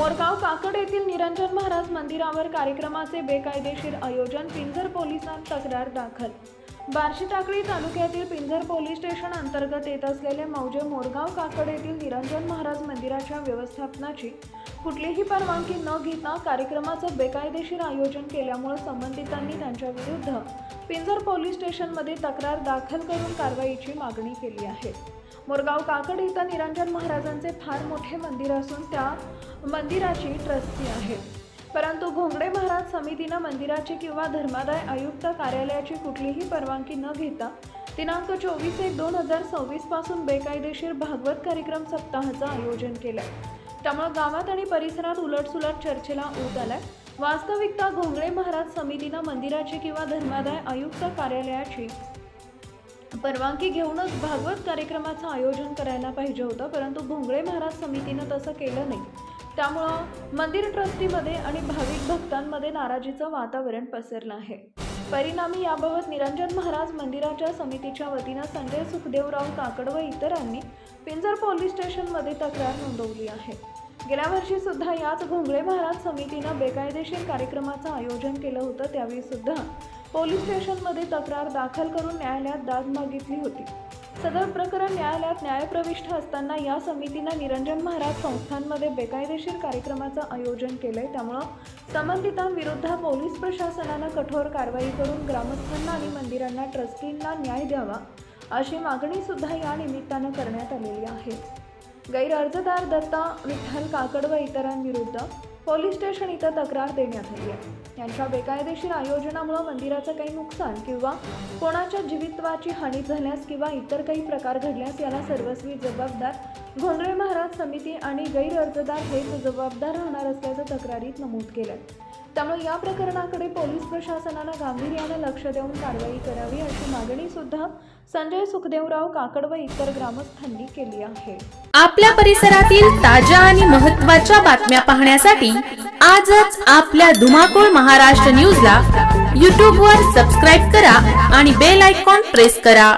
मोरगाव काकड येथील निरंजन महाराज मंदिरावर कार्यक्रमाचे बेकायदेशीर आयोजन, पिंजर पोलिसांत तक्रार दाखल। बार्शी टाकळी तालुक्यातील पिंजर पोलीस स्टेशन अंतर्गत येत असलेले मौजे मोरगाव काकड येथील निरंजन महाराज मंदिराच्या व्यवस्थापनाची कुठलीही परवानगी न घेता कार्यक्रमाचं बेकायदेशीर आयोजन केल्यामुळे संबंधितांनी त्यांच्या विरुद्ध पिंजर पोलीस स्टेशनमध्ये तक्रार दाखल करून कारवाईची मागणी केली आहे। मोरगाव काकड इथं निरंजन महाराजांचे फार मोठे मंदिर असून त्या मंदिराची ट्रस्टी आहे, परंतु घोंगडे महाराज समितीने मंदिराची किंवा धर्मादाय आयुक्त कार्यालयाची कुठलीही परवानगी न घेता दिनांक 24/1/2026 पासून बेकायदेशीर भागवत कार्यक्रम सप्ताहाचं आयोजन केलं। त्यामुळे गावात आणि परिसरात उलटसुलट चर्चेला ऊत आलाय। वास्तविकता घोंगडे महाराज समितीने मंदिराची किंवा धर्मादाय आयुक्त कार्यालयाची परवानगी घेऊनच भागवत कार्यक्रमाचं आयोजन करायला पाहिजे होतं, परंतु घोंगडे महाराज समितीने तसं केलं नाही। त्यामुळे मंदिर ट्रस्टीमध्ये आणि भाविक भक्तांमध्ये नाराजीचं वातावरण पसरलं आहे। परिणामी याबाबत निरंजन महाराज मंदिराच्या समितीच्या वतीनं संजय सुखदेवराव काकड व इतरांनी पिंजर पोलीस स्टेशनमध्ये तक्रार नोंदवली आहे। गेल्या वर्षी सुद्धा याच घोंगडे महाराज समितीनं बेकायदेशीर कार्यक्रमाचं आयोजन केलं होतं, त्यावेळी सुद्धा पोलीस स्टेशनमध्ये तक्रार दाखल करून न्यायालयात दाद मागितली होती। सदर प्रकरण न्यायालयात न्यायप्रविष्ट असताना या समितीने निरंजन महाराज संस्थांमध्ये बेकायदेशीर कार्यक्रमाचं आयोजन केलंय। त्यामुळे संबंधितांविरुद्ध पोलीस प्रशासनाने कठोर कारवाई करून ग्रामस्थांना आणि मंदिरांना ट्रस्टींना न्याय द्यावा अशी मागणी सुद्धा या निमित्तानं करण्यात आलेली आहे। गैर अर्जदार दत्ता विठ्ठल काकड व इतरांविरुद्ध पोलीस स्टेशन इथं तक्रार देण्यात आली आहे। यांच्या बेकायदेशीर आयोजनामुळे मंदिराचं काही नुकसान किंवा कोणाच्या जीवितवाची हानी झाल्यास किंवा इतर काही प्रकार घडल्यास याला सर्वस्वी जबाबदार घोंगडे महाराज समिती आणि गैर अर्जदार हेच जबाबदार राहणार असल्याचं तक्रारीत नमूद केलं। त्यामुळे या प्रकरणाकडे पोलीस प्रशासनाने गांभीर्याने लक्ष देऊन कारवाई करावी अशी मागणी सुद्धा संजय सुखदेवराव काकड व इतर ग्रामस्थांनी केली आहे। आपल्या परिसरातील ताज्या आणि महत्त्वाच्या बातम्या पाहण्यासाठी आजच आपल्या धुमाकूळ महाराष्ट्र न्यूजला YouTube वर सबस्क्राइब करा आणि बेल आयकॉन प्रेस करा।